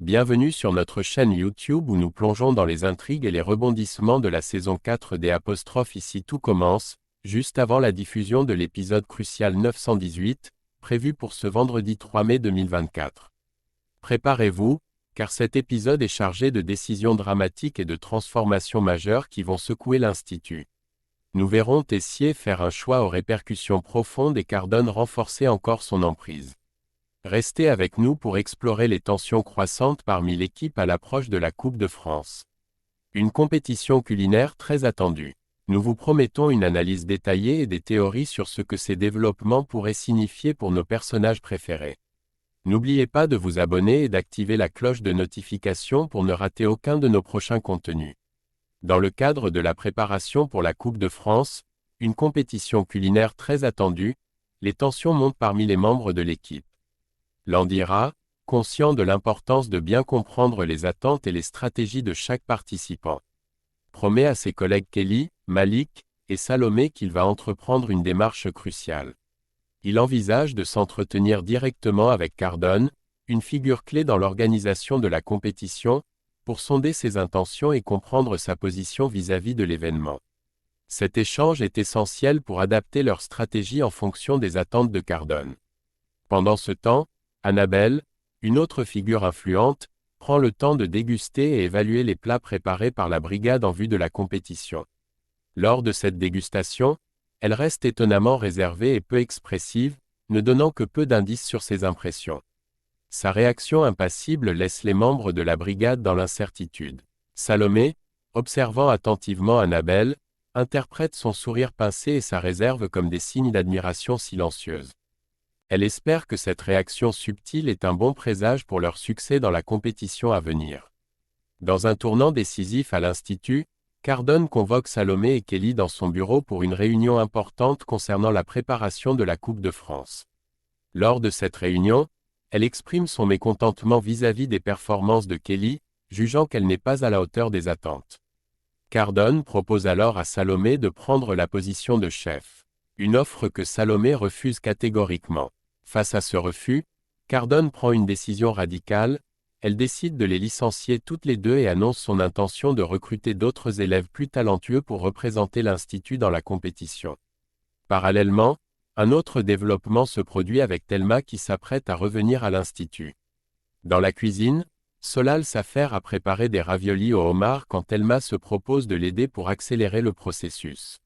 Bienvenue sur notre chaîne YouTube où nous plongeons dans les intrigues et les rebondissements de la saison 4 des '. Ici tout commence, juste avant la diffusion de l'épisode crucial 918, prévu pour ce vendredi 3 mai 2024. Préparez-vous, car cet épisode est chargé de décisions dramatiques et de transformations majeures qui vont secouer l'Institut. Nous verrons Tessier faire un choix aux répercussions profondes et Cardone renforcer encore son emprise. Restez avec nous pour explorer les tensions croissantes parmi l'équipe à l'approche de la Coupe de France. Une compétition culinaire très attendue. Nous vous promettons une analyse détaillée et des théories sur ce que ces développements pourraient signifier pour nos personnages préférés. N'oubliez pas de vous abonner et d'activer la cloche de notification pour ne rater aucun de nos prochains contenus. Dans le cadre de la préparation pour la Coupe de France, une compétition culinaire très attendue, les tensions montent parmi les membres de l'équipe. Landira, conscient de l'importance de bien comprendre les attentes et les stratégies de chaque participant, promet à ses collègues Kelly, Malik et Salomé qu'il va entreprendre une démarche cruciale. Il envisage de s'entretenir directement avec Cardone, une figure clé dans l'organisation de la compétition, pour sonder ses intentions et comprendre sa position vis-à-vis de l'événement. Cet échange est essentiel pour adapter leur stratégie en fonction des attentes de Cardone. Pendant ce temps, Annabelle, une autre figure influente, prend le temps de déguster et évaluer les plats préparés par la brigade en vue de la compétition. Lors de cette dégustation, elle reste étonnamment réservée et peu expressive, ne donnant que peu d'indices sur ses impressions. Sa réaction impassible laisse les membres de la brigade dans l'incertitude. Salomé, observant attentivement Annabelle, interprète son sourire pincé et sa réserve comme des signes d'admiration silencieuse. Elle espère que cette réaction subtile est un bon présage pour leur succès dans la compétition à venir. Dans un tournant décisif à l'Institut, Cardone convoque Salomé et Kelly dans son bureau pour une réunion importante concernant la préparation de la Coupe de France. Lors de cette réunion, elle exprime son mécontentement vis-à-vis des performances de Kelly, jugeant qu'elle n'est pas à la hauteur des attentes. Cardone propose alors à Salomé de prendre la position de chef, une offre que Salomé refuse catégoriquement. Face à ce refus, Cardone prend une décision radicale, elle décide de les licencier toutes les deux et annonce son intention de recruter d'autres élèves plus talentueux pour représenter l'Institut dans la compétition. Parallèlement, un autre développement se produit avec Thelma qui s'apprête à revenir à l'Institut. Dans la cuisine, Solal s'affaire à préparer des raviolis au homard quand Thelma se propose de l'aider pour accélérer le processus.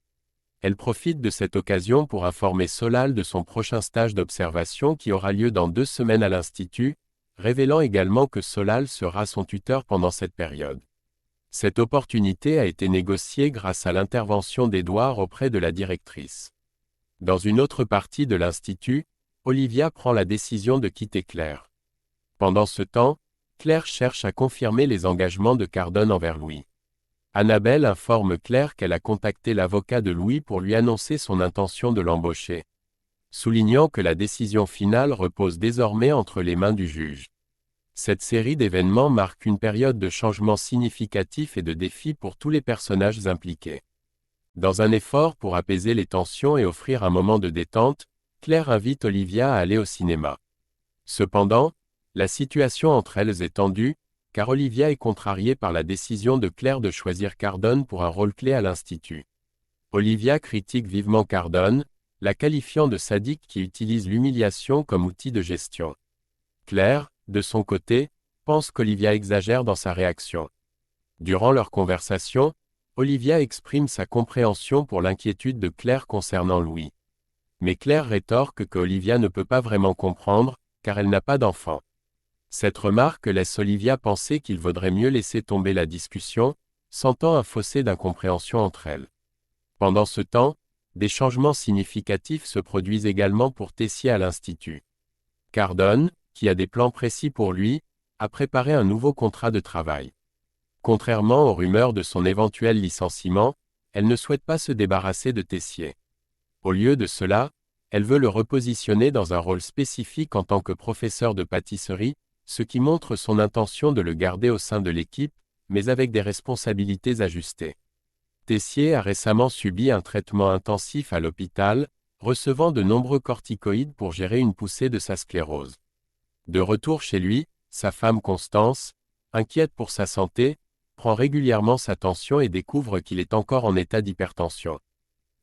Elle profite de cette occasion pour informer Solal de son prochain stage d'observation qui aura lieu dans 2 semaines à l'Institut, révélant également que Solal sera son tuteur pendant cette période. Cette opportunité a été négociée grâce à l'intervention d'Édouard auprès de la directrice. Dans une autre partie de l'Institut, Olivia prend la décision de quitter Claire. Pendant ce temps, Claire cherche à confirmer les engagements de Cardone envers Louis. Annabelle informe Claire qu'elle a contacté l'avocat de Louis pour lui annoncer son intention de l'embaucher, soulignant que la décision finale repose désormais entre les mains du juge. Cette série d'événements marque une période de changement significatif et de défis pour tous les personnages impliqués. Dans un effort pour apaiser les tensions et offrir un moment de détente, Claire invite Olivia à aller au cinéma. Cependant, la situation entre elles est tendue, car Olivia est contrariée par la décision de Claire de choisir Cardone pour un rôle clé à l'Institut. Olivia critique vivement Cardone, la qualifiant de sadique qui utilise l'humiliation comme outil de gestion. Claire, de son côté, pense qu'Olivia exagère dans sa réaction. Durant leur conversation, Olivia exprime sa compréhension pour l'inquiétude de Claire concernant Louis. Mais Claire rétorque qu'Olivia ne peut pas vraiment comprendre, car elle n'a pas d'enfant. Cette remarque laisse Olivia penser qu'il vaudrait mieux laisser tomber la discussion, sentant un fossé d'incompréhension entre elles. Pendant ce temps, des changements significatifs se produisent également pour Tessier à l'Institut. Cardone, qui a des plans précis pour lui, a préparé un nouveau contrat de travail. Contrairement aux rumeurs de son éventuel licenciement, elle ne souhaite pas se débarrasser de Tessier. Au lieu de cela, elle veut le repositionner dans un rôle spécifique en tant que professeur de pâtisserie, ce qui montre son intention de le garder au sein de l'équipe, mais avec des responsabilités ajustées. Tessier a récemment subi un traitement intensif à l'hôpital, recevant de nombreux corticoïdes pour gérer une poussée de sa sclérose. De retour chez lui, sa femme Constance, inquiète pour sa santé, prend régulièrement sa tension et découvre qu'il est encore en état d'hypertension.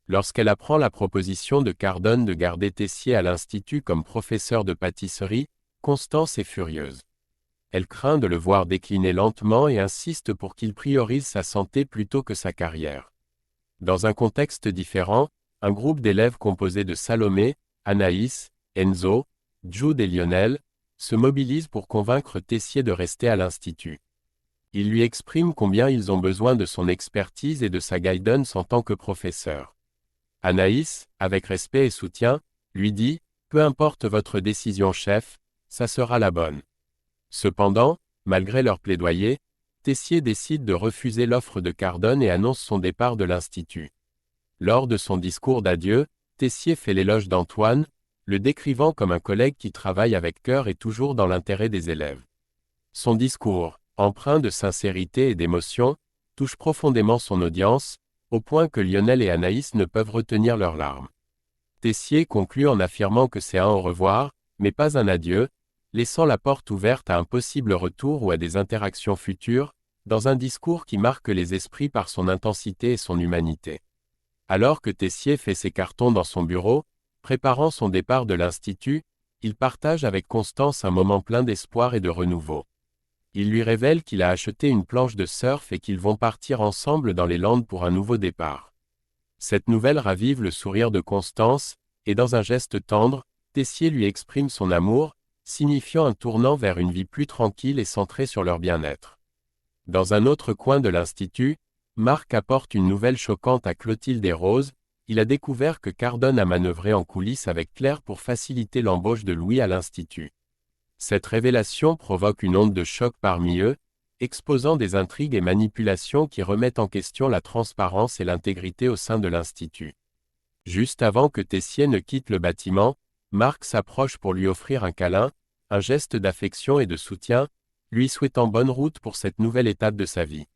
Lorsqu'elle apprend la proposition de Cardone de garder Tessier à l'Institut comme professeur de pâtisserie, Constance est furieuse. Elle craint de le voir décliner lentement et insiste pour qu'il priorise sa santé plutôt que sa carrière. Dans un contexte différent, un groupe d'élèves composé de Salomé, Anaïs, Enzo, Jude et Lionel, se mobilise pour convaincre Tessier de rester à l'Institut. Ils lui expriment combien ils ont besoin de son expertise et de sa guidance en tant que professeur. Anaïs, avec respect et soutien, lui dit « Peu importe votre décision chef, ça sera la bonne ». Cependant, malgré leur plaidoyer, Tessier décide de refuser l'offre de Cardone et annonce son départ de l'Institut. Lors de son discours d'adieu, Tessier fait l'éloge d'Antoine, le décrivant comme un collègue qui travaille avec cœur et toujours dans l'intérêt des élèves. Son discours, empreint de sincérité et d'émotion, touche profondément son audience, au point que Lionel et Anaïs ne peuvent retenir leurs larmes. Tessier conclut en affirmant que c'est un au revoir, mais pas un adieu, laissant la porte ouverte à un possible retour ou à des interactions futures, dans un discours qui marque les esprits par son intensité et son humanité. Alors que Tessier fait ses cartons dans son bureau, préparant son départ de l'Institut, il partage avec Constance un moment plein d'espoir et de renouveau. Il lui révèle qu'il a acheté une planche de surf et qu'ils vont partir ensemble dans les Landes pour un nouveau départ. Cette nouvelle ravive le sourire de Constance, et dans un geste tendre, Tessier lui exprime son amour, signifiant un tournant vers une vie plus tranquille et centrée sur leur bien-être. Dans un autre coin de l'Institut, Marc apporte une nouvelle choquante à Clotilde et Rose, il a découvert que Cardone a manœuvré en coulisses avec Claire pour faciliter l'embauche de Louis à l'Institut. Cette révélation provoque une onde de choc parmi eux, exposant des intrigues et manipulations qui remettent en question la transparence et l'intégrité au sein de l'Institut. Juste avant que Tessier ne quitte le bâtiment, Marc s'approche pour lui offrir un câlin, un geste d'affection et de soutien, lui souhaitant bonne route pour cette nouvelle étape de sa vie.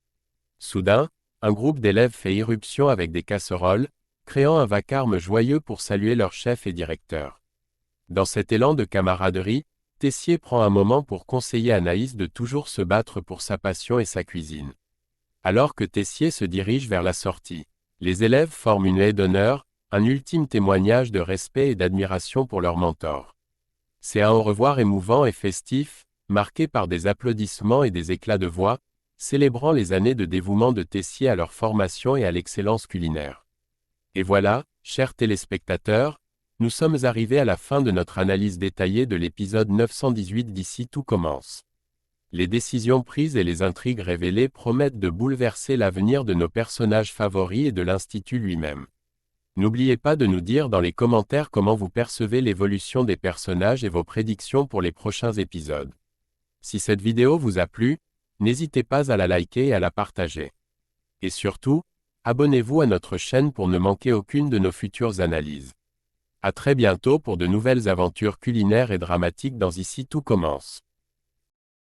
Soudain, un groupe d'élèves fait irruption avec des casseroles, créant un vacarme joyeux pour saluer leur chef et directeur. Dans cet élan de camaraderie, Tessier prend un moment pour conseiller Anaïs de toujours se battre pour sa passion et sa cuisine. Alors que Tessier se dirige vers la sortie, les élèves forment une haie d'honneur, un ultime témoignage de respect et d'admiration pour leur mentor. C'est un au revoir émouvant et festif, marqué par des applaudissements et des éclats de voix, célébrant les années de dévouement de Tessier à leur formation et à l'excellence culinaire. Et voilà, chers téléspectateurs, nous sommes arrivés à la fin de notre analyse détaillée de l'épisode 918 d'Ici tout commence. Les décisions prises et les intrigues révélées promettent de bouleverser l'avenir de nos personnages favoris et de l'Institut lui-même. N'oubliez pas de nous dire dans les commentaires comment vous percevez l'évolution des personnages et vos prédictions pour les prochains épisodes. Si cette vidéo vous a plu, n'hésitez pas à la liker et à la partager. Et surtout, abonnez-vous à notre chaîne pour ne manquer aucune de nos futures analyses. À très bientôt pour de nouvelles aventures culinaires et dramatiques dans Ici tout commence.